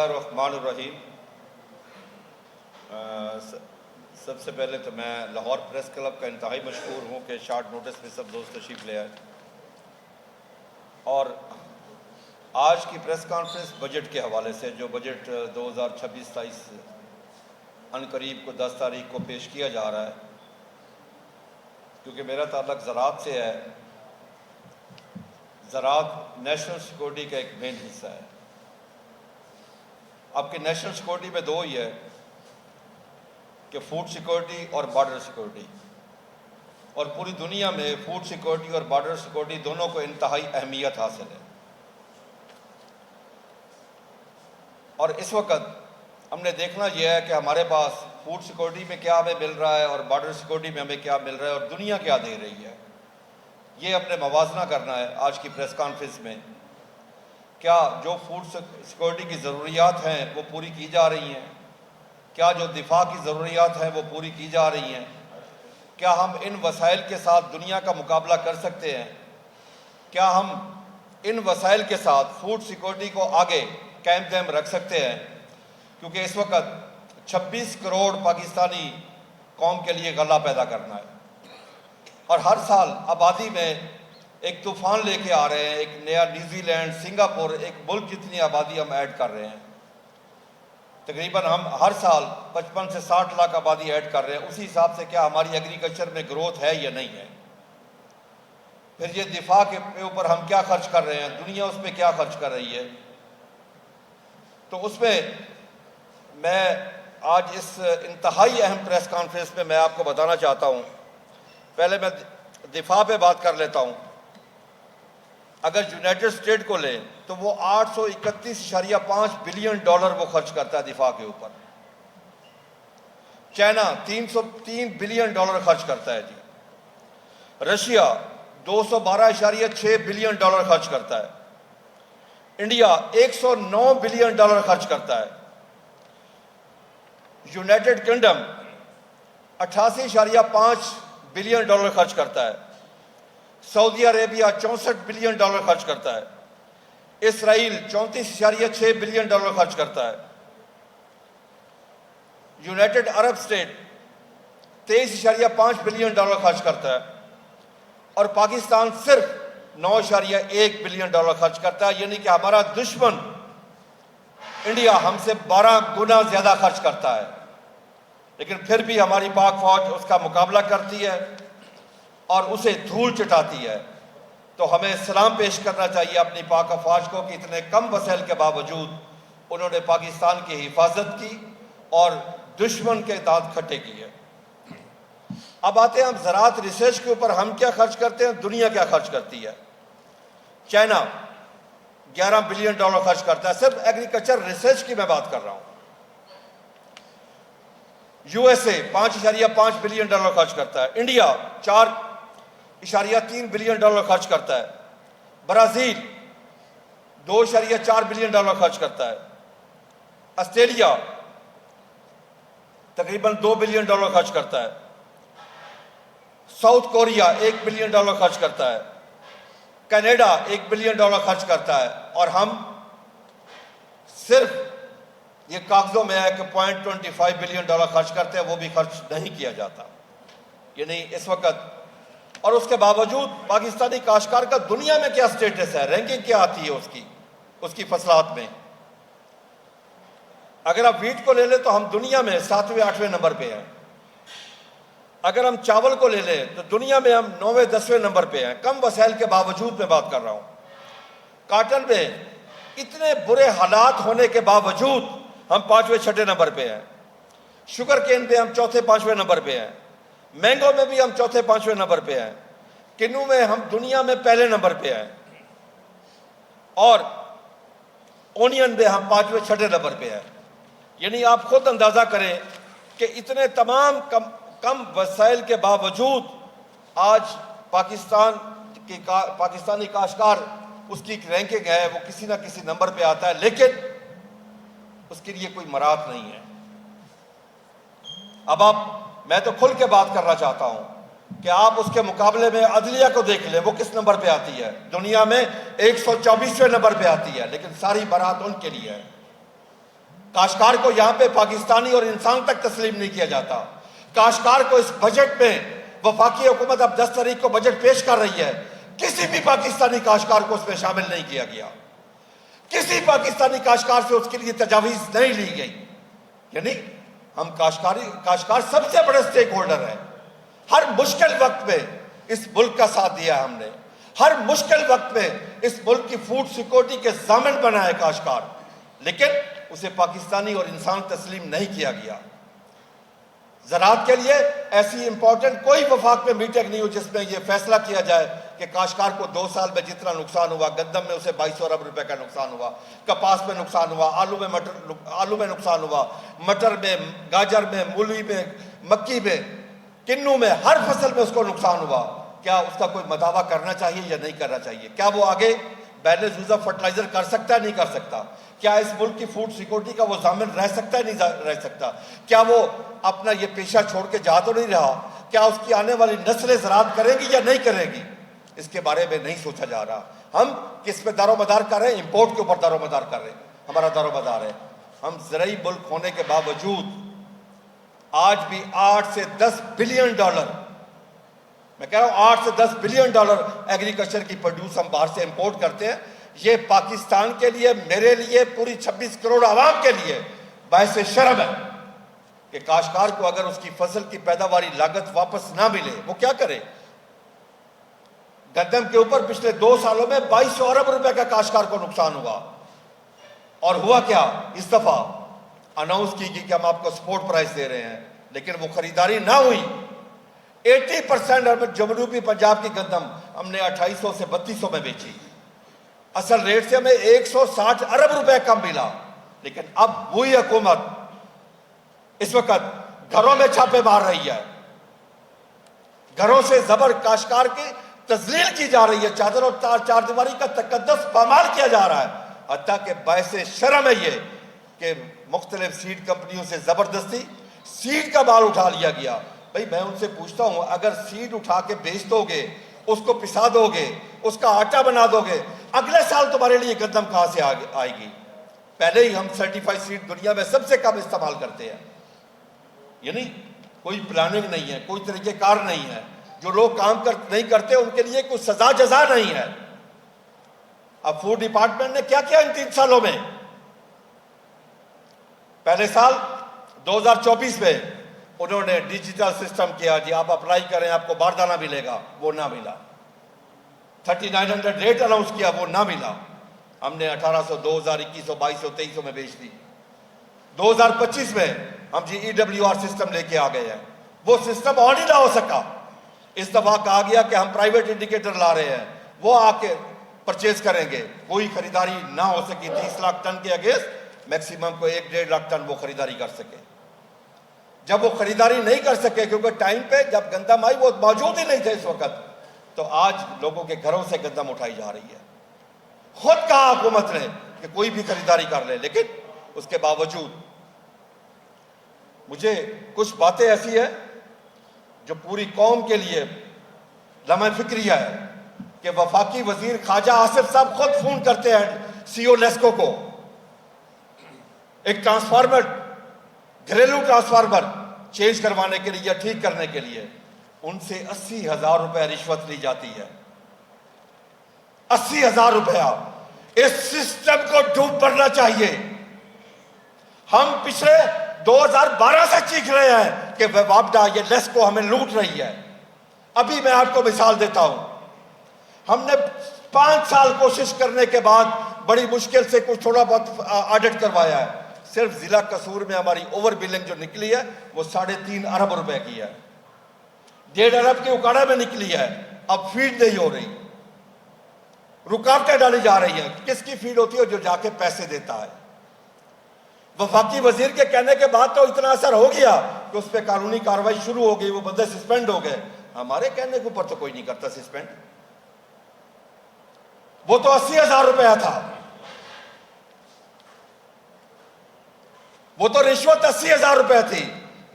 बिस्मिल्लाहिर्रहमानिर्रहीम। सबसे पहले तो मैं लाहौर प्रेस क्लब का इंतहाई मशहूर हूँ कि शार्ट नोटिस में सब दोस्त तशरीफ़ ले आए। और आज की प्रेस कॉन्फ्रेंस बजट के हवाले से, जो बजट 2026-27 अनकरीब को 10 तारीख को पेश किया जा रहा है, क्योंकि मेरा ताल्लुक ज़राअत से है। ज़राअत नेशनल सिक्योरिटी का एक मेन हिस्सा है। आपकी नेशनल सिक्योरिटी में दो ही है कि फूड सिक्योरिटी और बॉर्डर सिक्योरिटी, और पूरी दुनिया में फूड सिक्योरिटी और बॉर्डर सिक्योरिटी दोनों को इंतहाई अहमियत हासिल है। और इस वक्त हमने देखना यह है कि हमारे पास फूड सिक्योरिटी में क्या हमें मिल रहा है और बॉर्डर सिक्योरिटी में हमें क्या मिल रहा है और दुनिया क्या दे रही है। ये अपने मवाजना करना है आज की प्रेस कॉन्फ्रेंस में। क्या जो फूड सिक्योरिटी की ज़रूरियात हैं वो पूरी की जा रही हैं? क्या जो दिफा की ज़रूरियात हैं वो पूरी की जा रही हैं? क्या हम इन वसाइल के साथ दुनिया का मुकाबला कर सकते हैं? क्या हम इन वसाइल के साथ फूड सिक्योरिटी को आगे कायम दायम रख सकते हैं? क्योंकि इस वक्त 26 करोड़ पाकिस्तानी कौम के लिए गला पैदा करना है, और हर साल आबादी में एक तूफ़ान लेके आ रहे हैं। एक नया न्यूजीलैंड, सिंगापुर, एक मुल्क जितनी आबादी हम ऐड कर रहे हैं। तकरीबन हम हर साल 55 से 60 लाख आबादी ऐड कर रहे हैं। उसी हिसाब से क्या हमारी एग्रीकल्चर में ग्रोथ है या नहीं है? फिर ये दिफा के ऊपर हम क्या खर्च कर रहे हैं, दुनिया उस पर क्या खर्च कर रही है? तो उसमें मैं आज इस इंतहाई अहम प्रेस कॉन्फ्रेंस में मैं आपको बताना चाहता हूँ। पहले मैं दिफा पे बात कर लेता हूँ। अगर यूनाइटेड स्टेट को लें तो वो 831.5 बिलियन डॉलर वो खर्च करता है दिफा के ऊपर। चाइना 303 बिलियन डॉलर खर्च करता है जी। रशिया 212.6 बिलियन डॉलर खर्च करता है। इंडिया 109 बिलियन डॉलर खर्च करता है। यूनाइटेड किंगडम 88.5 बिलियन डॉलर खर्च करता है। सऊदी अरेबिया 64 बिलियन डॉलर खर्च करता है। इसराइल 34.6 बिलियन डॉलर खर्च करता है। United Arab state 23.5 billion dollar खर्च करता है। और पाकिस्तान सिर्फ 9.1 बिलियन डॉलर खर्च करता है। यानी कि हमारा दुश्मन इंडिया हमसे 12 गुना ज्यादा खर्च करता है, लेकिन फिर भी हमारी पाक फौज उसका मुकाबला करती है और उसे धूल चटाती है। तो हमें सलाम पेश करना चाहिए अपनी पाक फौज को कि इतने कम वसैल के बावजूद उन्होंने पाकिस्तान की हिफाजत की और दुश्मन के दांत खट्टे किए। अब आते हैं हम ज़राअत रिसर्च के ऊपर। हम क्या खर्च करते हैं, दुनिया क्या खर्च करती है? चाइना 11 बिलियन डॉलर खर्च करता है, सिर्फ एग्रीकल्चर रिसर्च की मैं बात कर रहा हूं। यूएसए 5.5 बिलियन डॉलर खर्च करता है। इंडिया 4.3 बिलियन डॉलर खर्च करता है। ब्राज़ील 2.4 बिलियन डॉलर खर्च करता है। ऑस्ट्रेलिया तकरीबन 2 बिलियन डॉलर खर्च करता है। साउथ कोरिया 1 बिलियन डॉलर खर्च करता है। कनाडा 1 बिलियन डॉलर खर्च करता है। और हम सिर्फ ये कागजों में है कि 0.25 बिलियन डॉलर खर्च करते हैं, वो भी खर्च नहीं किया जाता। यानी इस वक्त, और उसके बावजूद पाकिस्तानी काश्तकार का दुनिया में क्या स्टेटस है, रैंकिंग क्या आती है उसकी फसलात में? अगर आप वीट को ले लें तो हम दुनिया में 7वें-8वें नंबर पे हैं। अगर हम चावल को ले लें तो दुनिया में हम 9वें-10वें नंबर पे हैं, कम वसाइल के बावजूद मैं बात कर रहा हूं। काटन में इतने बुरे हालात होने के बावजूद हम 5वें-6वें नंबर पे हैं। शुगर केन पे हम 4थे-5वें नंबर पे हैं। मैंगो में भी हम 4थे-5वें नंबर पे हैं। किन्नू में हम दुनिया में पहले नंबर पे हैं। और ओनियन में हम 5वें-6वें नंबर पे हैं। यानी आप खुद अंदाजा करें कि इतने तमाम कम वसाइल के बावजूद आज पाकिस्तानी काश्तकार, उसकी रैंकिंग है वो किसी ना किसी नंबर पे आता है, लेकिन उसके लिए कोई मराहत नहीं है। मैं तो खुल के बात करना चाहता हूं कि आप उसके मुकाबले में अदलिया को देख लें, वो किस नंबर पे आती है? दुनिया में 124वें नंबर पे आती है, लेकिन सारी बारात उनके लिए है। काश्तकार को यहां पे पाकिस्तानी और इंसान तक तस्लीम नहीं किया जाता। काश्तकार को इस बजट में वफाकी हुकूमत अब 10 तारीख को बजट पेश कर रही है, किसी भी पाकिस्तानी काश्तकार को उसमें शामिल नहीं किया गया। किसी पाकिस्तानी काश्तकार से उसके लिए तजावीज नहीं ली गई। यानी हम काश्तकार सबसे बड़े स्टेक होल्डर है। हर मुश्किल वक्त में इस मुल्क का साथ दिया हमने, हर मुश्किल वक्त में इस मुल्क की फूड सिक्योरिटी के ज़ामिन बना है काश्तकार, लेकिन उसे पाकिस्तानी और इंसान तस्लीम नहीं किया गया। ज़राअत के लिए ऐसी इंपॉर्टेंट कोई वफाक में मीटिंग नहीं हो जिसमें यह फैसला किया जाए कि काश्तकार को 2 साल में जितना नुकसान हुआ, गंदम में उसे 2200 अरब रुपए का नुकसान हुआ, कपास में नुकसान हुआ, आलू में नुकसान हुआ, मटर में, गाजर में, मूली में, मक्की में, किन्नू में, हर फसल में उसको नुकसान हुआ। क्या उसका कोई मदावा करना चाहिए या नहीं करना चाहिए? क्या वो आगे बैलेंस यूज ऑफ फर्टिलाइजर कर सकता है, नहीं कर सकता? क्या इस मुल्क की फूड सिक्योरिटी का वो जामिन रह सकता है, नहीं रह सकता? क्या वो अपना ये पेशा छोड़ के जा तो नहीं रहा? क्या उसकी आने वाली नस्लें ज़राअत करेंगी या नहीं करेंगी? इसके बारे में नहीं सोचा जा रहा। हम किस पे दारोमदार कर रहे हैं? इंपोर्ट के ऊपर दारोमदार कर रहे हैं। हमारा दारोमदार है, हम ज़रूरी मुल्क होने के बावजूद आज भी 8 से 10 बिलियन डॉलर, मैं कह रहा हूं 8 से 10 बिलियन डॉलर एग्रीकल्चर की प्रोड्यूस हम बाहर से इंपोर्ट करते हैं। ये पाकिस्तान के लिए, मेरे लिए, पूरी 26 करोड़ आवाम के लिए बायस शर्म है कि काश्तकार को अगर उसकी फसल की पैदावारी लागत वापस ना मिले, वो क्या करे? गंदम के ऊपर पिछले 2 सालों में 2200 अरब रुपए का काश्तकार को नुकसान हुआ। और हुआ क्या? इस दफा अनाउंस की कि हम आपको सपोर्ट प्राइस दे रहे हैं, लेकिन वो खरीदारी ना हुई। 80% जनूबी पंजाब की गंदम हमने 2800 से 3200 में बेची। असल रेट से हमें 160 अरब रुपए कम मिला। लेकिन अब वही हुकूमत इस वक्त घरों में छापे मार रही है, घरों से जबर काश्तकार की तजलील की जा रही है, चादर और चार दीवारी का तकद्दस पामाल किया जा रहा है। हत्ता के बायसे शर्म है ये कि मुख्तलिफ सीड कंपनियों से जबरदस्ती सीड का माल उठा लिया गया। भाई मैं उनसे पूछता हूं, अगर सीड उठा के बेच दोगे, उसको पिसा दोगे, उसका आटा बना दोगे, अगले साल तुम्हारे लिए गंदम कहां से आएगी? पहले ही हम सर्टिफाइड सीड दुनिया में सबसे कम इस्तेमाल करते हैं। यानी कोई प्लानिंग नहीं है, कोई तरीकेकार नहीं है। जो लोग काम नहीं करते उनके लिए कोई सजा जजा नहीं है। अब फूड डिपार्टमेंट ने क्या किया इन 3 सालों में? पहले साल 2024 में उन्होंने डिजिटल सिस्टम किया, जी आप अप्लाई करें आपको बारदाना मिलेगा, वो ना मिला। 3900 रेट अनाउंस किया, वो ना मिला। हमने 1800, 2021, 2200, 2300 में बेच दी। 2025 में हम जी EWR सिस्टम लेके आ गए हैं, वो सिस्टम ऑन ही ना हो सका। इस दफा कहा गया कि हम प्राइवेट इंडिकेटर ला रहे हैं, वो आके परचेज करेंगे। कोई खरीदारी ना हो सकी। 30 लाख टन के अगेंस्ट मैक्सिमम को 1-1.5 लाख टन वो खरीदारी कर सके। जब वो खरीदारी नहीं कर सके क्योंकि टाइम पे जब गंदम आई वो मौजूद ही नहीं थे इस वक्त, तो आज लोगों के घरों से गंदम उठाई जा रही है। खुद कहा हुकूमत ने कि कोई भी खरीदारी कर ले, लेकिन उसके बावजूद मुझे कुछ बातें ऐसी है जो पूरी कौम के लिए लम्हा फिक्रिया है कि वफाकी वजीर ख्वाजा आसिफ साहब खुद फोन करते हैं CO लेस्को को, एक ट्रांसफार्मर, घरेलू ट्रांसफार्मर चेंज करवाने के लिए या ठीक करने के लिए उनसे 80,000 रुपया रिश्वत ली जाती है। 80,000 रुपया। इस सिस्टम को डूब पड़ना चाहिए। हम पिछले 2012 से चीख रहे हैं कि वापडा ये लेस्को हमें लूट रही है। अभी मैं आपको मिसाल देता हूं, हमने 5 साल कोशिश करने के बाद बड़ी मुश्किल से कुछ थोड़ा बहुत ऑडिट करवाया है। सिर्फ जिला कसूर में हमारी ओवर बिलिंग जो निकली है वो 3.5 अरब रुपए की है। 1.5 अरब की उकाड़ा में निकली है। अब फीड नहीं हो रही, रुकावटें डाली जा रही हैं। किसकी फीड होती है? जो जाके पैसे देता है। वफाकी वजीर के कहने के बाद तो इतना असर हो गया कि उस पर कानूनी कार्रवाई शुरू हो गई, वो बंदे सस्पेंड हो गए। हमारे कहने के ऊपर तो कोई नहीं करता सस्पेंड। वो तो 80,000 रुपया था, वो तो रिश्वत 80,000 रुपए थी।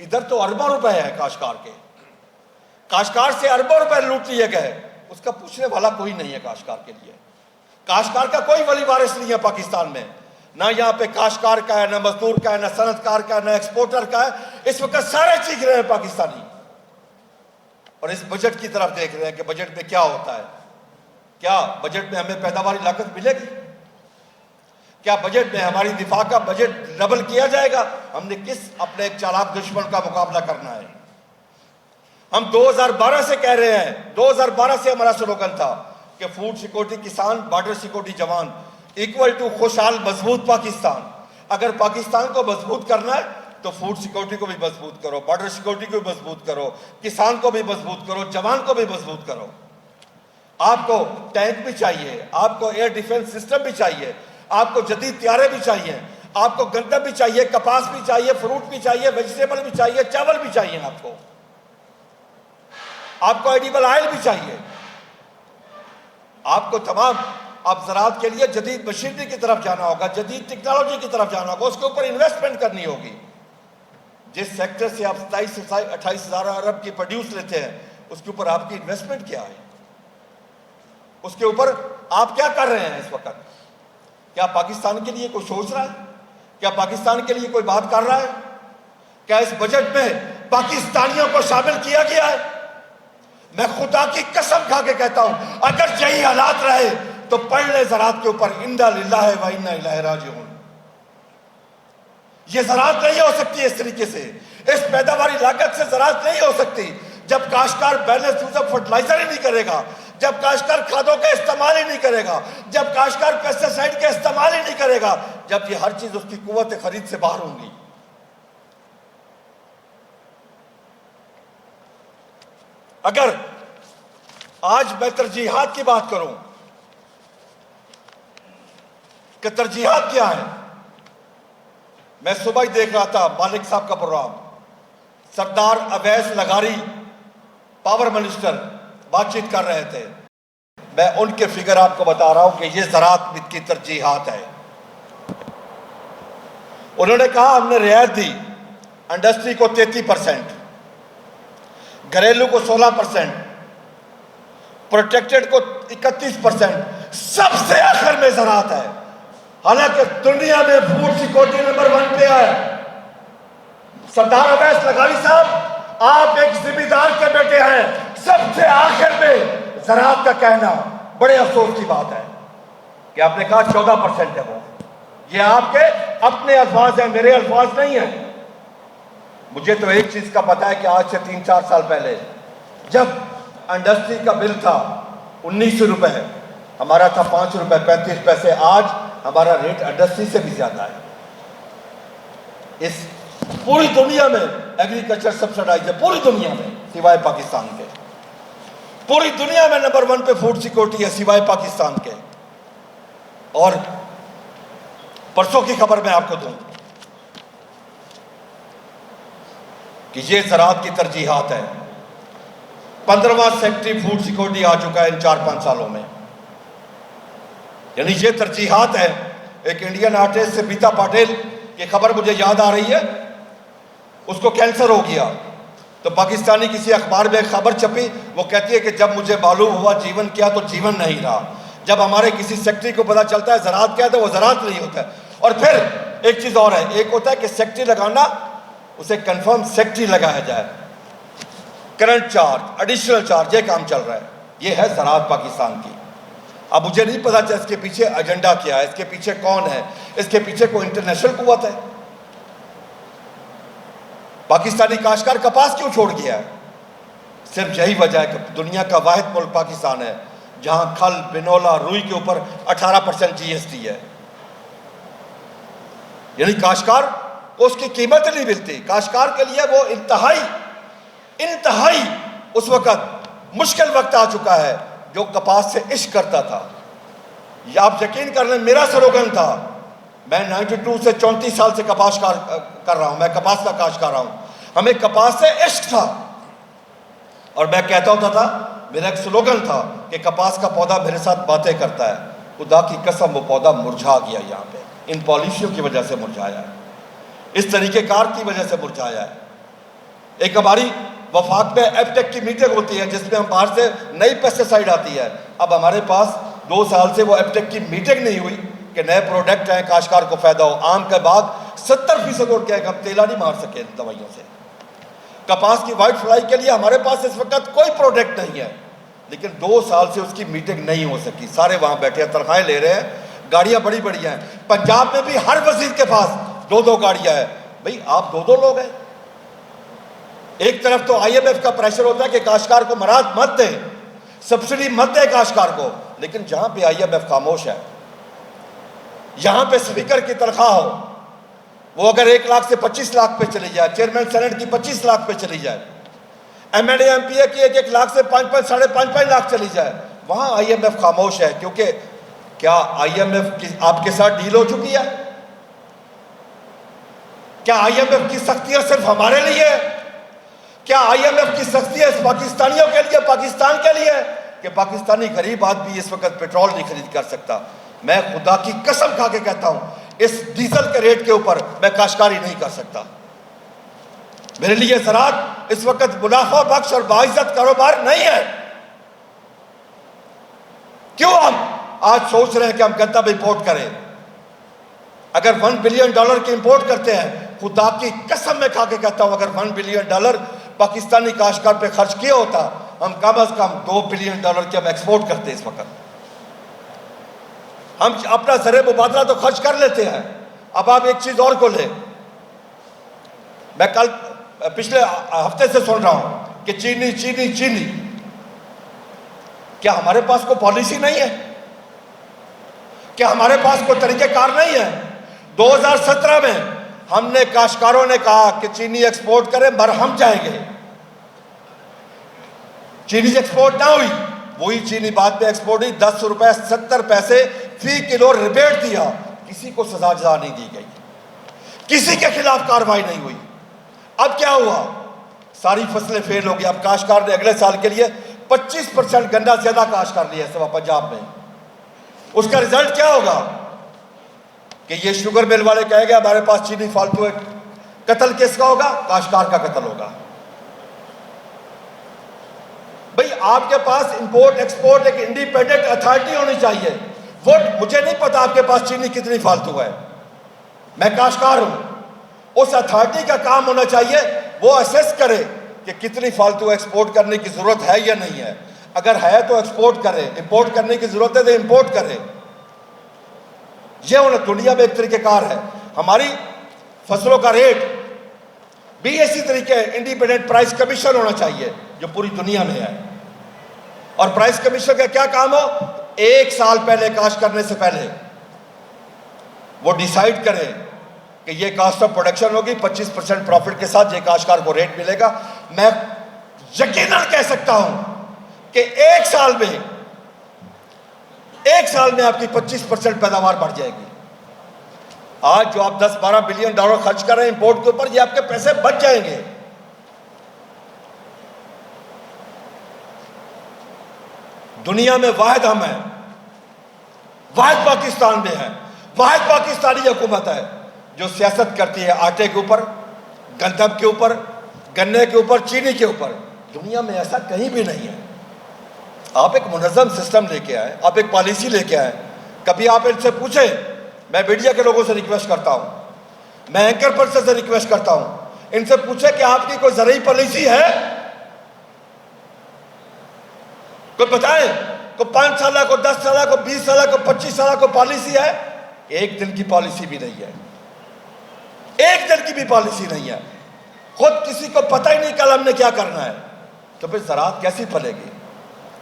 इधर तो अरबों रुपए है काश्तकार के। काश्तकार से अरबों रुपए लूट लिए गए, उसका पूछने वाला कोई नहीं है काश्तकार के लिए। काश्तकार का कोई वली वारिस नहीं है पाकिस्तान में। ना यहाँ पे काश्तकार का है, ना मजदूर का है, ना सनतकार का है, ना एक्सपोर्टर का है। इस वक्त सारे चीख रहे हैं पाकिस्तानी, और इस बजट की तरफ देख रहे हैं कि बजट में क्या होता है। क्या बजट में हमें पैदावारी लागत मिलेगी? क्या बजट में हमारी दिफा का बजट डबल किया जाएगा? हमने किस अपने एक चालाक दुश्मन का मुकाबला करना है? हम 2012 से कह रहे हैं, 2012 से हमारा स्लोगन था कि फूड सिक्योरिटी किसान, बॉर्डर सिक्योरिटी जवान, इक्वल टू खुशहाल मजबूत पाकिस्तान। अगर पाकिस्तान को मजबूत करना है तो फूड सिक्योरिटी को भी मजबूत करो, बॉर्डर सिक्योरिटी को भी मजबूत करो, किसान को भी मजबूत करो, जवान को भी मजबूत करो। आपको टैंक भी चाहिए, आपको एयर डिफेंस सिस्टम भी चाहिए, आपको जदीद त्यारे भी चाहिए, आपको गंदम भी चाहिए, कपास भी चाहिए, फ्रूट भी चाहिए, वेजिटेबल भी चाहिए, चावल भी चाहिए, आपको एडिबल ऑयल भी चाहिए, आपको तमाम, आप ज़राअत के लिए जदीद मशीनरी की तरफ जाना होगा, जदीद टेक्नोलॉजी की तरफ जाना होगा, उसके ऊपर इन्वेस्टमेंट करनी होगी। जिस सेक्टर से आप 27 से 28 हज़ार अरब की प्रोड्यूस लेते हैं, उसके ऊपर आपकी इन्वेस्टमेंट क्या है? उसके ऊपर आप क्या कर रहे हैं इस वक्त? क्या पाकिस्तान के लिए कोई सोच रहा है? क्या पाकिस्तान के लिए कोई बात कर रहा है? क्या इस बजट में पाकिस्तानियों को शामिल किया गया है? मैं खुदा की कसम खा के कहता हूं, अगर यही हालात रहे तो पढ़ ले ज़राअत के ऊपर, इन्ना लिल्लाहि व इन्ना इलैहि राजिऊन। ये ज़राअत नहीं हो सकती इस तरीके से, इस पैदावारी लागत से ज़राअत नहीं हो सकती जब काश्तकार बैलेंस यूज ऑफ फर्टिलाइजर ही नहीं करेगा, जब काश्तकार खादों का इस्तेमाल ही नहीं करेगा, जब काश्तकार पेस्टिसाइड का इस्तेमाल ही नहीं करेगा, जब ये हर चीज उसकी कुव्वत खरीद से बाहर होंगी। अगर आज मैं तरजीहात की बात करूं कि तरजीहात क्या है, मैं सुबह ही देख रहा था मालिक साहब का प्रोग्राम, सरदार अवैस लगारी पावर मिनिस्टर बातचीत कर रहे थे। मैं उनके फिगर आपको बता रहा हूं कि ये ज़राअत की तरजीहात है। उन्होंने कहा हमने रियायत दी इंडस्ट्री को 33%, घरेलू को 16%, प्रोटेक्टेड को 31%, सबसे आखिर में ज़राअत है। हालांकि दुनिया में फूड सिक्योरिटी नंबर 1 पे है। सरदार अवैस लगारी साहब, आप एक जिम्मेदार के बेटे हैं, सबसे आखिर में ज़राअत का कहना बड़े अफसोस की बात है कि आपने कहा 14% है वो। ये आपके अपने अल्फाज हैं, मेरे अल्फाज नहीं हैं। मुझे तो एक चीज का पता है कि आज से 3-4 साल पहले जब इंडस्ट्री का बिल था 1900 रुपए, हमारा था 5 रुपए 35 पैसे, आज हमारा रेट इंडस्ट्री से भी ज्यादा है। इस पूरी दुनिया में एग्रीकल्चर सब्सिडाइज है, पूरी दुनिया में सिवाय पाकिस्तान के। पूरी दुनिया में नंबर 1 पे फूड सिक्योरिटी है सिवाय पाकिस्तान के। और परसों की खबर मैं आपको दूं कि ये ज़राअत की तरजीहात है। 15वां सेक्रेटरी फूड सिक्योरिटी आ चुका है इन 4-5 सालों में। यानी ये तरजीहात है। एक इंडियन आर्टिस्ट से बीता पाटिल की खबर मुझे याद आ रही है, उसको कैंसर हो गया तो पाकिस्तानी किसी अखबार में एक खबर छपी, वो कहती है कि जब मुझे मालूम हुआ जीवन क्या तो जीवन नहीं रहा। जब हमारे किसी सेक्रेटरी को पता चलता है ज़राअत क्या है तो वो ज़राअत नहीं होता है। और फिर एक चीज़ और है, एक होता है कि सेक्रेटरी लगाना, उसे कंफर्म सेक्रेटरी लगाया जाए, करंट चार्ज, एडिशनल चार्ज, ये काम चल रहा है। ये है ज़राअत पाकिस्तान की। अब मुझे नहीं पता चला इसके पीछे एजेंडा क्या है, इसके पीछे कौन है, इसके पीछे कोई इंटरनेशनल कुव्वत है। पाकिस्तानी काश्तकार कपास क्यों छोड़ गया है? सिर्फ यही वजह है कि दुनिया का वाहिद मुल्क पाकिस्तान है जहां खल, बिनोला, रुई के ऊपर 18% GST है। यानी काश्तकार को उसकी कीमत नहीं मिलती। काश्तकार के लिए वो इंतहाई उस वक्त मुश्किल वक्त आ चुका है जो कपास से इश्क करता था। या आप यकीन कर लें, मेरा स्लोगन था, मैं 92 से 34 साल से कपास कर रहा हूं, मैं कपास का काश्त कर रहा हूं, हमें कपास से इश्क था। और मैं कहता होता था, मेरा एक स्लोगन था कि कपास का पौधा मेरे साथ बातें करता है। खुदा की कसम वो पौधा मुरझा गया, यहाँ पे इन पॉलिसियों की वजह से मुरझाया है, इस तरीकेकार की वजह से मुरझाया है। एक हमारी वफाक में एफटेक की मीटिंग होती है जिसमें हम बाहर से नई पेस्टिसाइड आती है। अब हमारे पास 2 साल से वो एफटेक की मीटिंग नहीं हुई कि कि नए प्रोडक्ट हैं, काश्तकार को फायदा हो। आम का बाग 70% उड़ गया, हम तेला नहीं मार सके इन दवाइयों से। कपास की वाइट फ्लाई के लिए हमारे पास इस वक्त कोई प्रोडक्ट नहीं है, लेकिन 2 साल से उसकी मीटिंग नहीं हो सकी। सारे वहां बैठे हैं, तनख्वाहें ले रहे हैं, गाड़ियां बड़ी बड़ी हैं। पंजाब में भी हर वजीर के पास 2-2 गाड़ियां हैं। भाई आप 2-2 लोग हैं। एक तरफ तो IMF का प्रेशर होता है कि काश्तकार को मराद मत दे, सब्सिडी मत दे काश्तकार को, लेकिन जहां पे IMF खामोश है, यहां पे स्पीकर की तनख्वाह हो, वो अगर 1 लाख से 25 लाख पे चली जाए, चेयरमैन सेनेट की 25 लाख पे चली जाए, MLA MPA की 1-1 लाख से 5-5 साढ़े 5-5 लाख चली जाए, वहां IMF खामोश है। क्योंकि क्या IMF की आपके साथ डील हो चुकी है? क्या IMF की सख्तियां सिर्फ हमारे लिए है? क्या IMF की सख्तियां पाकिस्तानियों के लिए, पाकिस्तान के लिए, कि पाकिस्तानी गरीब आदमी इस वक्त पेट्रोल नहीं खरीद कर सकता? मैं खुदा की कसम खा के कहता हूं, इस डीजल के रेट के ऊपर मैं काश्तकारी नहीं कर सकता। मेरे लिए ज़राअत इस वक्त मुनाफा बख्श और बाइज्जत कारोबार नहीं है। क्यों हम आज सोच रहे हैं कि हम गंदम इंपोर्ट करें? अगर $1 बिलियन की इंपोर्ट करते हैं, खुदा की कसम में खा के कहता हूं, अगर $1 बिलियन पाकिस्तानी काश्तकार पे खर्च किया होता, हम कम से कम $2 बिलियन के हम एक्सपोर्ट करते। इस वक्त हम अपना ज़र मुबादला तो खर्च कर लेते हैं। अब आप एक चीज और को ले, मैं कल पिछले हफ्ते से सुन रहा हूं कि चीनी चीनी चीनी। क्या हमारे पास कोई पॉलिसी नहीं है? क्या हमारे पास कोई तरीकेकार नहीं है? 2017 में हमने काश्तकारों ने कहा कि चीनी एक्सपोर्ट करें, मर हम जाएंगे। चीनी एक्सपोर्ट ना हुई, वही चीनी बाद में एक्सपोर्ट हुई। 10 रुपए 70 पैसे फी किलो रिबेट दिया, किसी को सजा नहीं दी गई, किसी के खिलाफ कार्रवाई नहीं हुई। अब क्या हुआ? सारी फसलें फेल हो गई। अब काश्तकार ने अगले साल के लिए 25% गन्ना ज्यादा काश्त कर लिया है पंजाब में। उसका रिजल्ट क्या होगा कि ये शुगर मिल वाले कहेंगे हमारे पास चीनी फालतू है। कत्ल किसका होगा? काश्तकार का कत्ल होगा। भाई आपके पास इंपोर्ट एक्सपोर्ट एक इंडिपेंडेंट अथॉरिटी होनी चाहिए। वो मुझे नहीं पता आपके पास चीनी कितनी फालतू है, मैं काश्तकार हूं। उस अथॉरिटी का काम होना चाहिए वो असेस करे कि कितनी फालतू एक्सपोर्ट करने की जरूरत है या नहीं है। अगर है तो एक्सपोर्ट करे, इंपोर्ट करने की जरूरत है तो इंपोर्ट करे। यह उन्हें दुनिया में एक तरीकेकार है। हमारी फसलों का रेट भी इसी तरीके इंडिपेंडेंट प्राइस कमीशन होना चाहिए जो पूरी दुनिया में है। और प्राइस कमीशन का क्या काम हो? 1 साल पहले काश्त करने से पहले वो डिसाइड करे कि ये कास्ट ऑफ प्रोडक्शन होगी, 25% प्रॉफिट के साथ ये काश्तकार को रेट मिलेगा। मैं यकीनन कह सकता हूं कि 1 साल में आपकी 25% पैदावार बढ़ जाएगी। आज जो आप 10-12 बिलियन डॉलर खर्च कर रहे हैं इंपोर्ट के ऊपर, ये आपके पैसे बच जाएंगे। दुनिया में वाहिद हम हैं, वाहिद पाकिस्तान में है, वाहिद पाकिस्तानी हुकूमत है जो सियासत करती है आटे के ऊपर, गंदम के ऊपर, गन्ने के ऊपर, चीनी के ऊपर। दुनिया में ऐसा कहीं भी नहीं है। आप एक मुनज़्ज़म सिस्टम लेके आए, आप एक पॉलिसी लेके आए। कभी आप इनसे पूछे, मैं मीडिया के लोगों से रिक्वेस्ट करता हूं, मैं एंकर पर्सन से रिक्वेस्ट करता हूं, इनसे पूछे कि आपकी कोई ज़रूरी पॉलिसी है? कोई बताए, को 5 साल को, 10 साल को, 20 साल को, 25 साल को पॉलिसी है? एक दिन की पॉलिसी भी नहीं है, एक दिन की भी पॉलिसी नहीं है। खुद किसी को पता ही नहीं कल हमने क्या करना है, तो फिर ज़राअत कैसी फलेगी?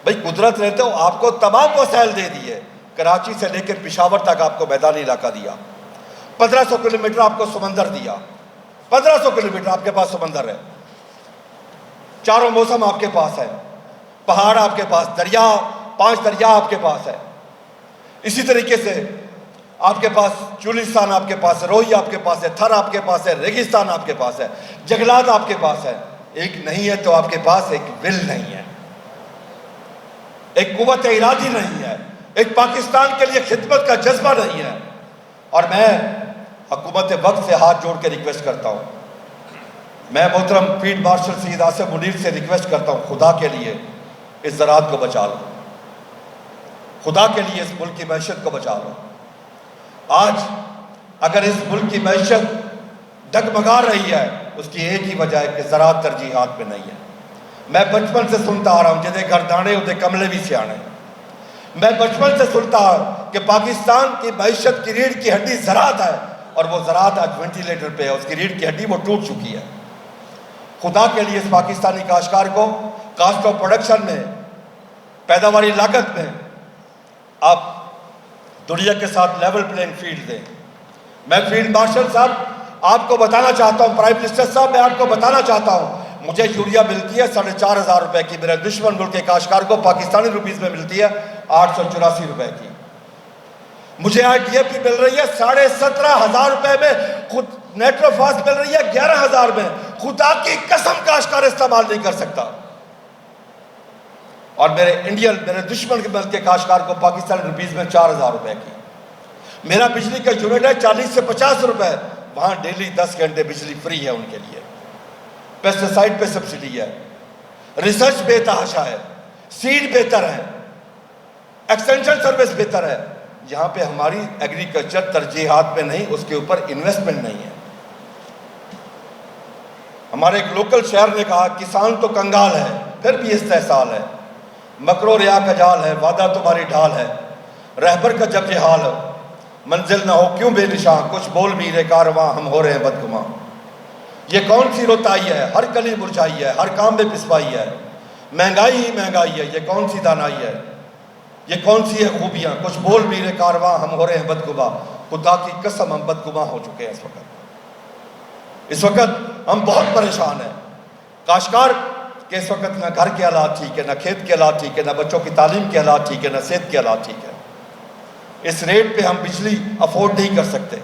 भाई कुदरत ने तो आपको तमाम वसाइल दे दिए। कराची से लेकर पेशावर तक आपको मैदानी इलाका दिया, 1500 किलोमीटर आपको समंदर दिया, 1500 किलोमीटर आपके पास समंदर है, चारों मौसम आपके पास है, पहाड़ आपके पास, दरिया, 5 दरिया आपके पास है। इसी तरीके से आपके पास चुलिस्तान आपके पास है, रोही आपके पास है, थर आपके पास है, रेगिस्तान आपके पास है, जंगलात आपके पास है। एक नहीं है तो आपके पास एक विल नहीं है, एक कुव्वत इरादी नहीं है, एक पाकिस्तान के लिए खिदमत का जज्बा नहीं है। और मैं हुकूमत वक्त से हाथ जोड़ के रिक्वेस्ट करता हूँ, मैं मोहतरम फील्ड मार्शल सईद आसिफ मुनीर से रिक्वेस्ट करता हूँ, खुदा के लिए इस ज़राअत को बचा लो, खुदा के लिए इस मुल्क की मैशत को बचा लो। आज अगर इस मुल्क की मैशत डगमगा रही है, उसकी एक ही वजह है कि ज़राअत तरजीहात में नहीं है। मैं बचपन से सुनता आ रहा हूँ, जिदे घर दाने उदे कमले भी सियाने। मैं बचपन से सुनता हूँ कि पाकिस्तान की मैशत की रीढ़ की हड्डी ज़राअत है, और वो ज़राअत आज वेंटिलेटर पे है, उसकी रीढ़ की हड्डी वो टूट चुकी है। खुदा के लिए इस पाकिस्तानी काश्तकार को कास्ट ऑफ प्रोडक्शन में, पैदावारी लागत में आप दुनिया के साथ लेवल प्लेइंग फील्ड दें। मैं फील्ड मार्शल साहब आपको बताना चाहता हूँ, प्राइम मिनिस्टर साहब मैं आपको बताना चाहता हूँ, मुझे यूरिया मिलती है 4,500 रुपए की, मेरे दुश्मन मुल्क के काश्तकार को पाकिस्तानी रुपीस में मिलती है 884 रुपए की। मुझे IDAP मिल रही है 17,500 रुपए में, खुद नेट्रोफास मिल रही है 11,000 में। खुदा की कसम काश्तकार इस्तेमाल नहीं कर सकता। और मेरे दुश्मन के मुल्क के काश्तकार को पाकिस्तानी रुपीस में 4,000 रुपए की। मेरा बिजली का यूनिट है 40 से 50 रुपए, वहां डेली 10 घंटे बिजली फ्री है उनके लिए। पेस्टिसाइड पे सब्सिडी है, रिसर्च बेतहाशा है, सीड बेहतर है, एक्सटेंशन सर्विस बेहतर है। यहां पे हमारी एग्रीकल्चर तरजीहात में नहीं, उसके ऊपर इन्वेस्टमेंट नहीं है। हमारे एक लोकल शहर ने कहा, किसान तो कंगाल है फिर भी इस्तेहसाल है, मकरो रिया का जाल है, वादा तुम्हारी ढाल है, रहबर का जब ये हाल हो, मंजिल ना हो क्यों बेनिशां, कुछ बोल भी रे कारवां, हम हो रहे हैं बदगुमां। ये कौन सी रोताई है, हर कली मुरझाई है, हर काम में पिसवाई है, महंगाई ही महंगाई है, ये कौन सी दानाई है, ये कौन सी है खूबियाँ, कुछ बोल भी रे कारवां, हम हो रहे हैं बदगुमां। खुदा की कसम हम बदगुमां हो चुके हैं। इस वक्त हम बहुत परेशान हैं। काश्तकार के इस वक्त ना घर के हालात ठीक है, ना खेत के हालात ठीक है, ना बच्चों की तालीम के हालात ठीक है, ना सेहत के हालात ठीक है। इस रेट पे हम बिजली अफोर्ड नहीं कर सकते।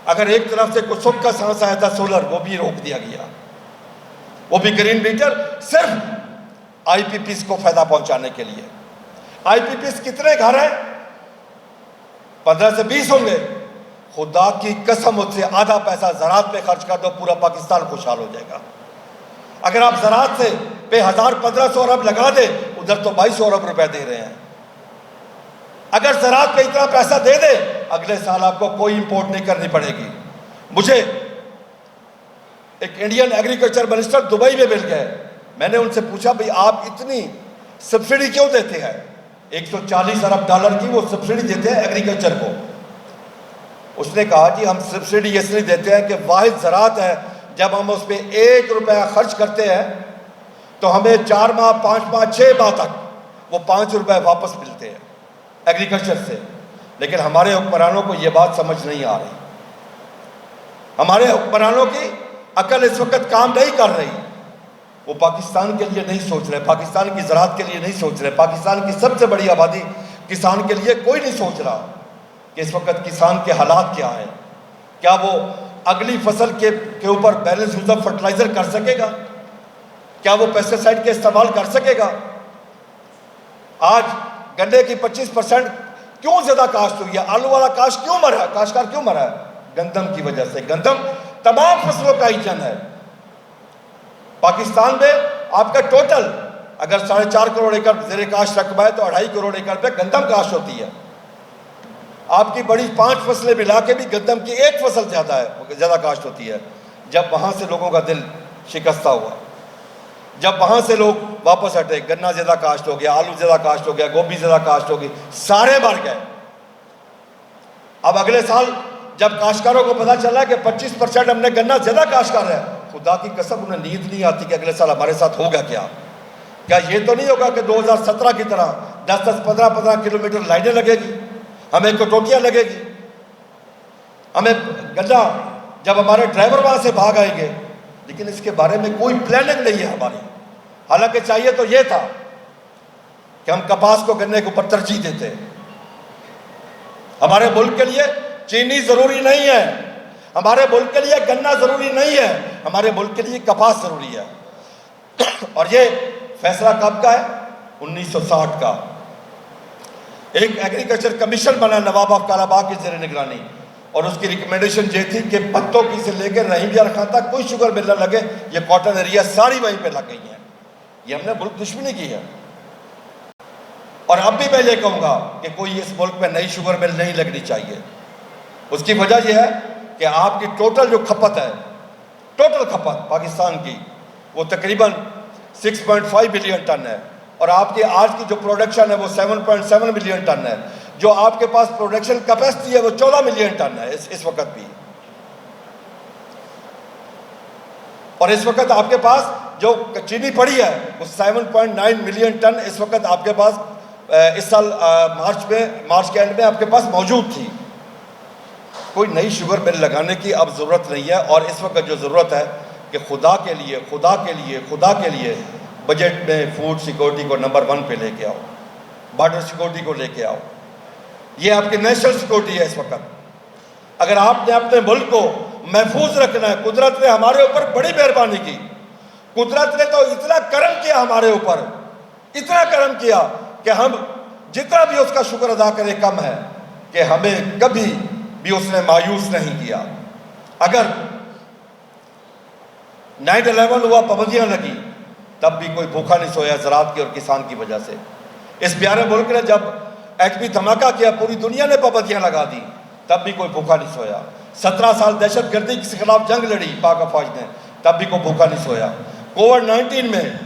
अगर एक तरफ से कुछ सुख का सांस आया था सोलर, वो भी रोक दिया गया, वो भी ग्रीन मीटर सिर्फ IPPs को फायदा पहुंचाने के लिए। IPPs कितने घर हैं? 15 से 20 होंगे। खुदा की कसम उससे आधा पैसा ज़राअत पे खर्च कर दो, पूरा पाकिस्तान खुशहाल हो जाएगा। अगर आप ज़राअत से पे 1,000-1,500 अरब लगा दे, उधर तो 2200 अरब रुपए दे रहे हैं। अगर ज़राअत पे इतना पैसा दे दे, अगले साल आपको कोई इंपोर्ट नहीं करनी पड़ेगी। मुझे एक इंडियन एग्रीकल्चर मिनिस्टर दुबई में मिल गए। मैंने उनसे पूछा, भाई आप इतनी सब्सिडी क्यों देते हैं? 140 अरब डॉलर की वो सब्सिडी देते हैं एग्रीकल्चर को। उसने कहा कि हम सब्सिडी इसलिए देते हैं कि वाहिद ज़राअत है, जब हम उस पर 1 रुपया खर्च करते हैं तो हमें 4 माह 5 माह 6 माह तक वो 5 रुपये वापस मिलते हैं एग्रीकल्चर से। लेकिन हमारे हुक्मरानों को ये बात समझ नहीं आ रही। हमारे हुक्मरानों की अकल इस वक्त काम नहीं कर रही। वो पाकिस्तान के लिए नहीं सोच रहे, पाकिस्तान की ज़राअत के लिए नहीं सोच रहे, पाकिस्तान की सबसे बड़ी आबादी किसान के लिए कोई नहीं सोच रहा कि इस वक्त किसान के हालात क्या है। क्या वो अगली फसल के ऊपर बैलेंस यूज ऑफ फर्टिलाइजर कर सकेगा? क्या वो पेस्टिसाइड के इस्तेमाल कर सकेगा? आज गन्ने की 25% क्यों ज्यादा काश्त हुई है? आलू वाला काश्त क्यों मरा? काश्तकार क्यों मरा है? गंदम की वजह से। गंदम तमाम फसलों का ईंधन है। पाकिस्तान में आपका टोटल अगर 4.5 करोड़ एकड़ ज़ेरे काश्त रकबा है तो 2.5 करोड़ एकड़ पे गंदम काश्त होती है। आपकी बड़ी 5 फसलें मिला के भी गंदम की 1 फसल ज़्यादा काश्त होती है। जब वहाँ से लोगों का दिल शिकस्ता हुआ, जब वहाँ से लोग वापस हटे, गन्ना ज़्यादा काश्त हो गया, आलू ज़्यादा काश्त हो गया, गोभी ज़्यादा काश्त हो गई, सारे मर गए। अब अगले साल जब काश्तकारों को पता चला कि 25% हमने गन्ना ज़्यादा काश्त कर रहे हैं, खुदा की कसम उन्हें नींद नहीं आती कि अगले साल हमारे साथ होगा क्या। क्या ये तो नहीं होगा कि 2017 की तरह 10-10, 15-15 किलोमीटर लाइनें लगेगी, हमें कटौतियाँ लगेगी, हमें गन्ना जब हमारे ड्राइवर वहाँ से भाग आएंगे। लेकिन इसके बारे में कोई प्लानिंग नहीं है हमारी। हालांकि चाहिए तो ये था कि हम कपास को गन्ने के ऊपर तरजीह देते। हमारे मुल्क के लिए चीनी ज़रूरी नहीं है, हमारे मुल्क के लिए गन्ना ज़रूरी नहीं है, हमारे मुल्क के लिए कपास ज़रूरी है। और ये फैसला कब का है? 1960 का। एक एग्रीकल्चर कमीशन बना नवाब ऑफ कालाबाग की ज़ेरे निगरानी, और उसकी रिकमेंडेशन ये थी कि पत्तों की से लेकर रहीमिया रखा तक कोई शुगर मिल न लगे, ये कॉटन एरिया सारी वहीं पे लग गई है। ये हमने मुल्क दुश्मनी की है। और अब भी मैं ये कहूँगा कि कोई इस मुल्क में नई शुगर मिल नहीं लगनी चाहिए। उसकी वजह यह है कि आपकी टोटल जो खपत है, टोटल खपत पाकिस्तान की, वो तकरीबन 6.5 बिलियन टन है, और आपकी आज की जो प्रोडक्शन है वो 7.7 मिलियन टन है। जो आपके पास प्रोडक्शन कैपेसिटी है वो 14 मिलियन टन है इस वक्त भी। और इस वक्त आपके पास जो चीनी पड़ी है वो 7.9 मिलियन टन इस वक्त आपके पास इस साल मार्च के एंड में आपके पास मौजूद थी। कोई नई शुगर मिल लगाने की अब ज़रूरत नहीं है। और इस वक्त जो ज़रूरत है कि खुदा के लिए बजट में फूड सिक्योरिटी को नंबर 1 पे लेके आओ, बॉर्डर सिक्योरिटी को लेके आओ। ये आपकी नेशनल सिक्योरिटी है इस वक्त। अगर आपने अपने मुल्क को महफूज रखना है, कुदरत ने हमारे ऊपर बड़ी मेहरबानी की। कुदरत ने तो इतना करम किया हमारे ऊपर, इतना करम किया कि हम जितना भी उसका शुक्र अदा करें कम है, कि हमें कभी भी उसने मायूस नहीं किया। अगर 9/11 हुआ, पाबंदियां लगी, तब भी कोई भूखा नहीं सोया ज़राअत की और किसान की वजह से। इस प्यारे मुल्क ने जब एटमी धमाका किया, पूरी दुनिया ने पाबंदियां लगा दी, तब भी कोई भूखा नहीं सोया। 17 साल दहशतगर्दी के खिलाफ जंग लड़ी पाक अफवाज ने, तब भी कोई भूखा नहीं सोया। कोविड-19 में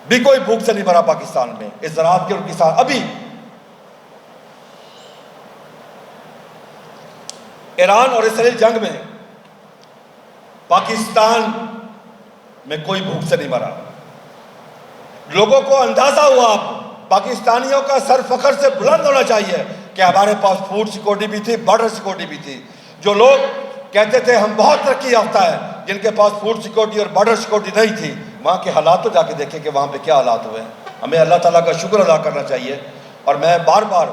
भी कोई भूख से नहीं मरा पाकिस्तान में, इस ज़राअत के और किसान। अभी ईरान और इसराइल जंग में पाकिस्तान में कोई भूख से नहीं मरा। लोगों को अंदाजा हुआ, पाकिस्तानियों का सर फख्र से बुलंद होना चाहिए कि हमारे पास फूड सिक्योरिटी भी थी, बॉर्डर सिक्योरिटी भी थी। जो लोग कहते थे हम बहुत तरक्की याफ्ता है, जिनके पास फूड सिक्योरिटी और बॉर्डर सिक्योरिटी नहीं थी, वहाँ के हालात तो जाके देखें कि वहाँ पे क्या हालात हुए हैं। हमें अल्लाह ताला का शुक्र अदा करना चाहिए। और मैं बार बार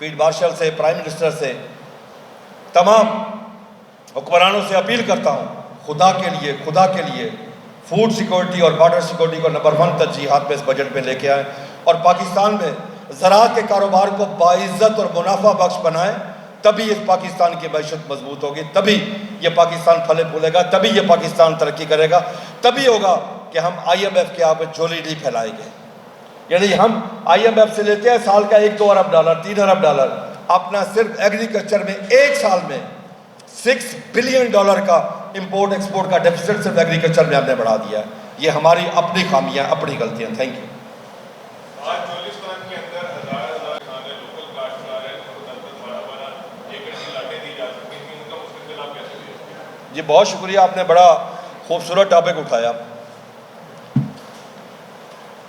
फील्ड मार्शल से, प्राइम मिनिस्टर से, तमाम हुक्मरानों से अपील करता हूँ, खुदा के लिए फूड सिक्योरिटी और बॉर्डर सिक्योरिटी को नंबर 1 तरजीहात में इस बजट में लेके आए, और पाकिस्तान में ज़राअत के कारोबार को बाइज़्ज़त और मुनाफा बख्श बनाएं। तभी इस पाकिस्तान की मैशत मजबूत होगी, तभी ये पाकिस्तान फले फूलेगा, तभी ये पाकिस्तान तरक्की करेगा। तभी होगा कि हम IMF के यहाँ पे झोली नहीं फैलाएंगे। यानी हम IMF से लेते हैं साल का 1-2 अरब डॉलर, 3 अरब डॉलर, अपना सिर्फ एग्रीकल्चर में एक साल में $6 बिलियन का इंपोर्ट एक्सपोर्ट का डेफिसिट सिर्फ एग्रीकल्चर में हमने बढ़ा दिया है। ये हमारी अपनी खामियां, अपनी गलतियां। Thank you. आज चोलिस्तान के अंदर हजार खाने लोकल काश्तकार हैं, उनको 10-12 एकड़ की लाटें दी जा सकती हैं, उनका मुस्तकबिल आप कैसे देखते हैं? जी बहुत शुक्रिया, आपने बड़ा खूबसूरत टॉपिक उठाया।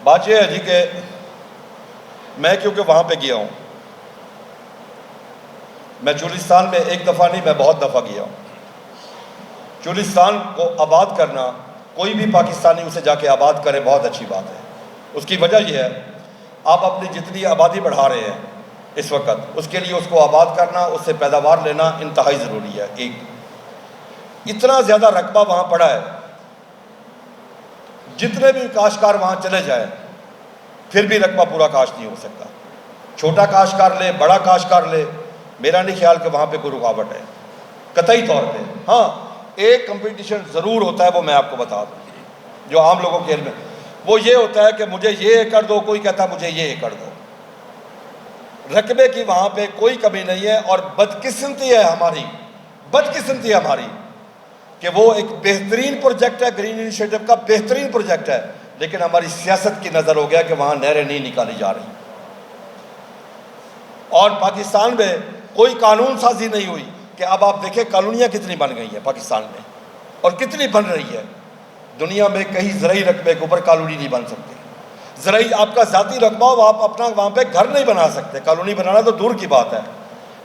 बात यह है जी कि मैं क्योंकि वहाँ पे गया हूँ, मैं चोलिस्तान में एक दफ़ा नहीं, मैं बहुत दफ़ा गया हूँ। चोलिस्तान को आबाद करना, कोई भी पाकिस्तानी उसे जाके आबाद करे, बहुत अच्छी बात है। उसकी वजह यह है, आप अपनी जितनी आबादी बढ़ा रहे हैं इस वक्त, उसके लिए उसको आबाद करना, उससे पैदावार लेना इंतहाई ज़रूरी है। एक इतना ज़्यादा रकबा वहाँ पड़ा है, जितने भी काश्तकार वहाँ चले जाए फिर भी रकबा पूरा काश्त नहीं हो सकता। छोटा काश्तकार ले, बड़ा काश्तकार ले, मेरा नहीं ख्याल कि वहाँ पे कोई रुकावट है कतई तौर पे। हाँ, एक कंपटीशन ज़रूर होता है, वो मैं आपको बता दूँ, जो आम लोगों के इल्म में, वो ये होता है कि मुझे ये एकड़ दो, कोई कहता है मुझे ये एकड़ दो। रकबे की वहाँ पे कोई कमी नहीं है। और बदकिस्मती है हमारी, बदकिस्मती है हमारी कि वो एक बेहतरीन प्रोजेक्ट है, ग्रीन इनिशिएटिव का बेहतरीन प्रोजेक्ट है, लेकिन हमारी सियासत की नज़र हो गया कि वहाँ नहरें नहीं निकाली जा रही। और पाकिस्तान में कोई कानून साजी नहीं हुई कि अब आप देखें कॉलोनियाँ कितनी बन गई हैं पाकिस्तान में, और कितनी बन रही है। दुनिया में कहीं ज़राई रकबे के ऊपर कॉलोनी नहीं बन सकती। ज़राई आपका ज़ाती रकबा हो, आप अपना वहाँ पे घर नहीं बना सकते, कॉलोनी बनाना तो दूर की बात है।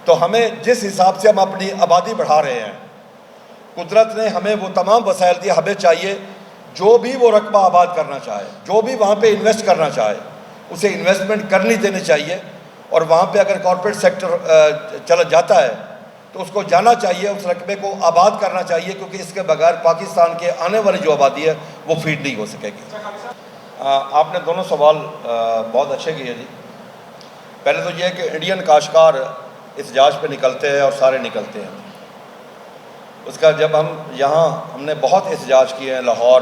तो हमें जिस हिसाब से हम अपनी आबादी बढ़ा रहे हैं, कुदरत ने हमें वो तमाम वसाइल दिए। हमें चाहिए जो भी वो रकबा आबाद करना चाहे, जो भी वहाँ पे इन्वेस्ट करना चाहे, उसे इन्वेस्टमेंट करनी देनी चाहिए। और वहाँ पे अगर कॉर्पोरेट सेक्टर चला जाता है तो उसको जाना चाहिए, उस रकबे को आबाद करना चाहिए, क्योंकि इसके बगैर पाकिस्तान के आने वाली जो आबादी है वो फीड नहीं हो सकेगी। आपने दोनों सवाल बहुत अच्छे किए जी। पहले तो ये है कि इंडियन काश्तकार एहतजाज पे निकलते हैं और सारे निकलते हैं। उसका जब हम यहाँ हमने बहुत एहतजाज किए हैं, लाहौर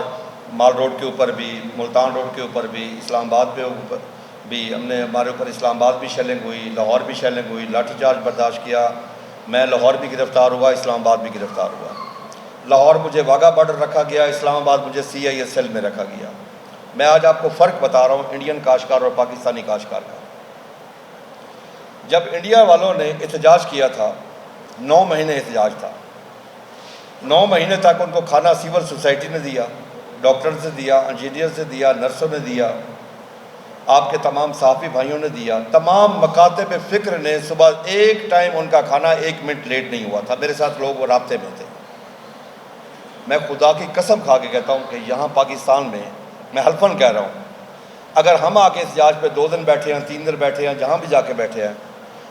माल रोड के ऊपर भी, मुल्तान रोड के ऊपर भी, इस्लामाबाद पे ऊपर भी हमारे ऊपर इस्लामाबाद भी शेलिंग हुई, लाहौर भी शेलिंग हुई, लाठीचार्ज बर्दाश्त किया। मैं लाहौर भी गिरफ़्तार हुआ, इस्लामाबाद भी गिरफ़्तार हुआ। लाहौर मुझे वाघा बॉर्डर रखा गया, इस्लामाबाद मुझे CISL में रखा गया। मैं आज आपको फ़र्क बता रहा हूँ इंडियन काश्तकार और पाकिस्तानी काश्तकार का। जब इंडिया वालों ने एहतजाज किया था, 9 महीने एहतजाज था, 9 महीने तक उनको खाना सिविल सोसाइटी ने दिया, डॉक्टर से दिया, इंजीनियर से दिया, नर्सों ने दिया, आपके तमाम सहाफ़ी भाइयों ने दिया। तमाम मकातब फ़िक्र ने सुबह एक टाइम उनका खाना 1 मिनट लेट नहीं हुआ था। मेरे साथ लोग वो राब्ते में थे। मैं खुदा की कसम खा के कहता हूँ कि यहाँ पाकिस्तान में, मैं हल्फन कह रहा हूँ, अगर हम आके एहतजाज पे 2 दिन बैठे हैं, 3 दिन बैठे हैं, जहाँ भी जाके बैठे हैं,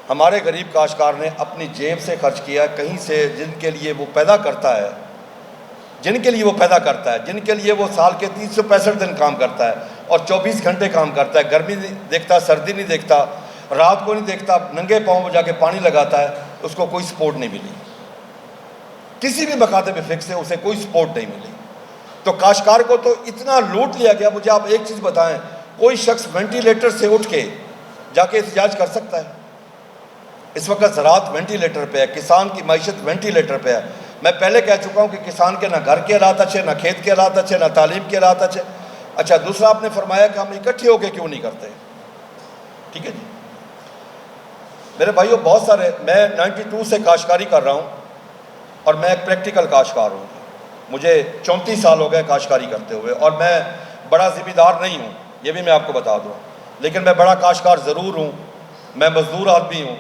हमारे गरीब काश्तकार ने अपनी जेब से खर्च किया, कहीं से जिनके लिए वो पैदा करता है, जिनके लिए वो पैदा करता है, जिनके लिए वो साल के 365 दिन काम करता है और 24 घंटे काम करता है, गर्मी नहीं देखता, सर्दी नहीं देखता, रात को नहीं देखता, नंगे पाँव में जाके पानी लगाता है, उसको कोई सपोर्ट नहीं मिली। किसी भी मकातब फ़िक्र से उसे कोई सपोर्ट नहीं मिली। तो काश्तकार को तो इतना लूट लिया गया। मुझे आप एक चीज़ बताएं, कोई शख्स वेंटिलेटर से उठ के जाके एहतजाज कर सकता है? इस वक्त ज़राअत वेंटिलेटर पे है, किसान की मईशत वेंटिलेटर पे है। मैं पहले कह चुका हूँ कि किसान के ना घर के हालात अच्छे, ना खेत के हालात अच्छे, ना तालीम के हालात अच्छे। अच्छा, दूसरा आपने फरमाया कि हम इकट्ठे होकर क्यों नहीं करते। ठीक है जी मेरे भाइयों, बहुत सारे, मैं 92 से काश्तकारी कर रहा हूँ और मैं एक प्रैक्टिकल काश्तकार हूँ। मुझे 34 साल हो गए काश्तकारी करते हुए और मैं बड़ा ज़िम्मेदार नहीं हूँ, ये भी मैं आपको बता दूँ, लेकिन मैं बड़ा काश्तकार ज़रूर हूँ। मैं मज़दूर आदमी हूँ।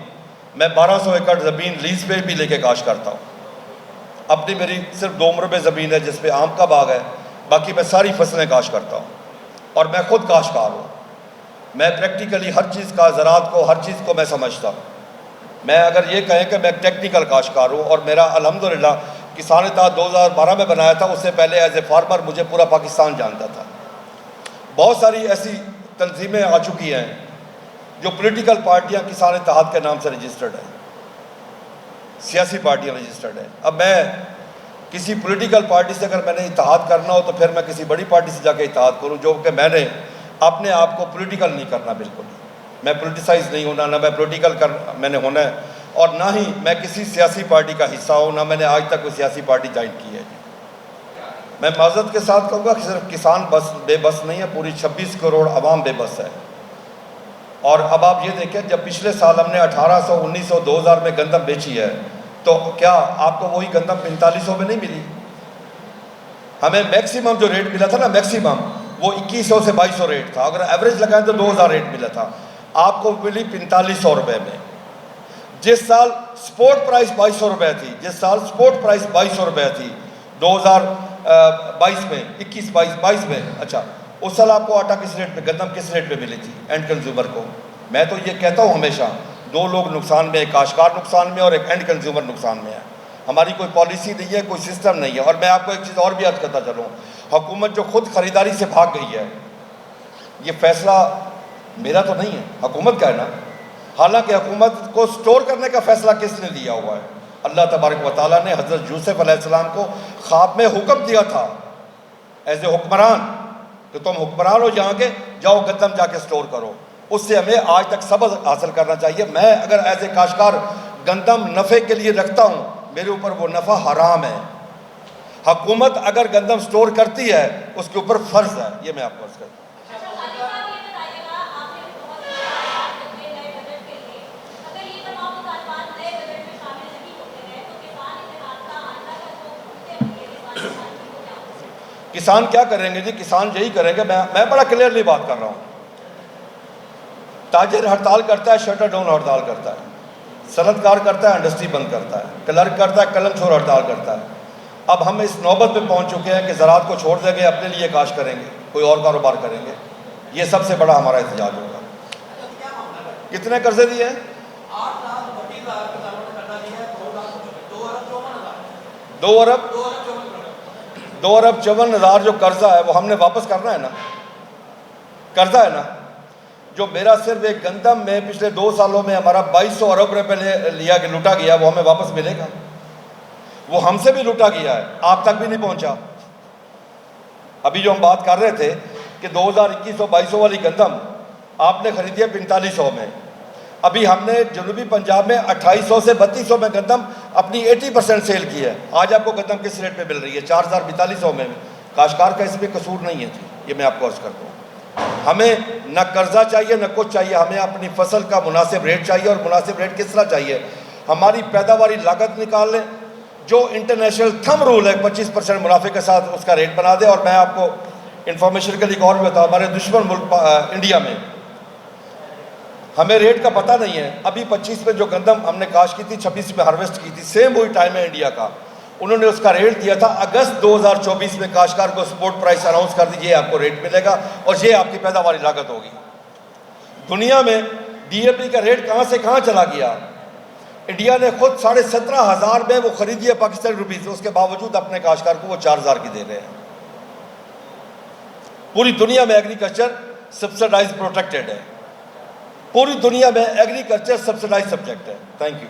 मैं 1200 एकड़ ज़मीन लीज़ पे भी लेके काश्त करता हूँ। अपनी मेरी सिर्फ 2 मरबे ज़मीन है जिस पे आम का बाग है, बाकी मैं सारी फसलें काश्त करता हूँ और मैं ख़ुद काश्तकार हूँ। मैं प्रैक्टिकली हर चीज़ का, ज़राअत को, हर चीज़ को मैं समझता हूँ। मैं अगर ये कहें कि मैं टेक्निकल काश्तकार हूँ, और मेरा अल्हम्दुलिल्लाह किसान इत्तेहाद 2012 में बनाया था, उससे पहले एज ए फार्मर मुझे पूरा पाकिस्तान जानता था। बहुत सारी ऐसी तंजीमें आ चुकी हैं जो पॉलिटिकल पार्टियां किसान इत्तेहाद के नाम से रजिस्टर्ड है, सियासी पार्टियां रजिस्टर्ड है। अब मैं किसी पॉलिटिकल पार्टी से अगर मैंने इत्तेहाद करना हो तो फिर मैं किसी बड़ी पार्टी से जाकर इत्तेहाद करूं, जो कि मैंने अपने आप को पॉलिटिकल नहीं करना, बिल्कुल मैं पॉलिटिसाइज नहीं होना, ना मैं पॉलिटिकल मैंने होना है, और ना ही मैं किसी सियासी पार्टी का हिस्सा हूँ, ना मैंने आज तक कोई सियासी पार्टी ज्वाइन की है। मैं माज़रत के साथ कहूँगा कि सिर्फ किसान बस बेबस नहीं है, पूरी 26 करोड़ आवाम बेबस है। और अब आप ये देखें, जब पिछले साल हमने 1800, 1900, 2000 में गंदम बेची है, तो क्या आपको वही गंदम 4500 में नहीं मिली? हमें मैक्सिमम जो रेट मिला था ना, मैक्सिमम वो 2100 से 2200 रेट था। अगर एवरेज लगाएं तो 2000 रेट मिला था, आपको मिली 4500 रुपये में। जिस साल स्पोर्ट प्राइस 2200 रुपये थी, जिस साल स्पोर्ट प्राइस 2200 रुपये थी 2022 में, 21-22 में, अच्छा, उस साल आपको आटा किस रेट पे, गंदम किस रेट पे मिली थी एंड कंज्यूमर को? मैं तो ये कहता हूँ हमेशा, 2 लोग नुकसान में, एक काश्तकार नुकसान में और एक एंड कंज्यूमर नुकसान में है। हमारी कोई पॉलिसी नहीं है, कोई सिस्टम नहीं है। और मैं आपको एक चीज़ और भी अर्ज करता चलूँ, हुकूमत जो खुद ख़रीदारी से भाग गई है, ये फैसला मेरा तो नहीं है, हुकूमत का है ना। हालांकि हुकूमत को स्टोर करने का फैसला किसने दिया हुआ है? अल्लाह तबारक व तआला ने हज़रत यूसुफ अलैहिस्सलाम को ख्वाब में हुक्म दिया था एज ए हुक्मरान कि तुम हुक्मरान हो, यहाँ के जाओ गंदम जाके स्टोर करो। उससे हमें आज तक सबक हासिल करना चाहिए। मैं अगर एज ए काश्तकार गंदम नफ़े के लिए रखता हूँ, मेरे ऊपर वो नफ़ा हराम है। हुकूमत अगर गंदम स्टोर करती है, उसके ऊपर फ़र्ज है। ये मैं आपको अर्ज़ करता हूँ। किसान क्या करेंगे जी? किसान यही करेंगे, मैं बड़ा क्लियरली बात कर रहा हूँ। ताजिर हड़ताल करता है, शटर डाउन हड़ताल करता है, सनतकार करता है, इंडस्ट्री बंद करता है, क्लर्क करता है, कलम छोड़ हड़ताल करता है। अब हम इस नौबत पे पहुँच चुके हैं कि ज़राअत को छोड़ देंगे, अपने लिए काश करेंगे, कोई और कारोबार करेंगे। ये सबसे बड़ा हमारा एहतजाज होगा। कितने कर्जे दिए हैं? 2 अरब 54 हज़ार जो कर्जा है वो हमने वापस करना है ना, कर्जा है ना। जो मेरा सिर्फ एक गंदम में पिछले 2 सालों में हमारा 2200 अरब रुपये लिया कि लूटा गया, वो हमें वापस मिलेगा। वो हमसे भी लूटा गया है, आप तक भी नहीं पहुंचा। अभी जो हम बात कर रहे थे कि 2021-22 वाली गंदम आपने खरीदी है 4500 में, अभी हमने जनूबी पंजाब में 2800 से 3200 में गंदम अपनी 80% सेल की है। आज आपको गंदम किस रेट पे मिल रही है? 4200 में। काश्तकार का इसमें कसूर नहीं है जी, ये मैं आपको अर्ज करता हूँ। हमें न कर्जा चाहिए न कुछ चाहिए, हमें अपनी फसल का मुनासिब रेट चाहिए। और मुनासिब रेट किस तरह चाहिए? हमारी पैदावारी लागत निकाल लें, जो इंटरनेशनल थंब रूल है 25% मुनाफे के साथ उसका रेट बना दे। और मैं आपको इंफॉर्मेशन के लिए एक और भी बताऊँ, हमारे दुश्मन मुल्क इंडिया में हमें रेट का पता नहीं है। अभी 25 में जो गंदम हमने काश की थी, 26 में हार्वेस्ट की थी, सेम वही टाइम है इंडिया का, उन्होंने उसका रेट दिया था अगस्त 2024 में। काश्तकार को सपोर्ट प्राइस अनाउंस कर दीजिए, आपको रेट मिलेगा और ये आपकी पैदावारी लागत होगी। दुनिया में DAP का रेट कहाँ से कहाँ चला गया? इंडिया ने खुद 17,500 में वो खरीदी है पाकिस्तानी रुपीज, उसके बावजूद अपने काश्तकार को वो 4000 की दे रहे हैं। पूरी दुनिया में एग्रीकल्चर सब्सिडाइज प्रोटेक्टेड है, पूरी दुनिया में एग्रीकल्चर सब्सिडाइज सब्जेक्ट है। Thank you.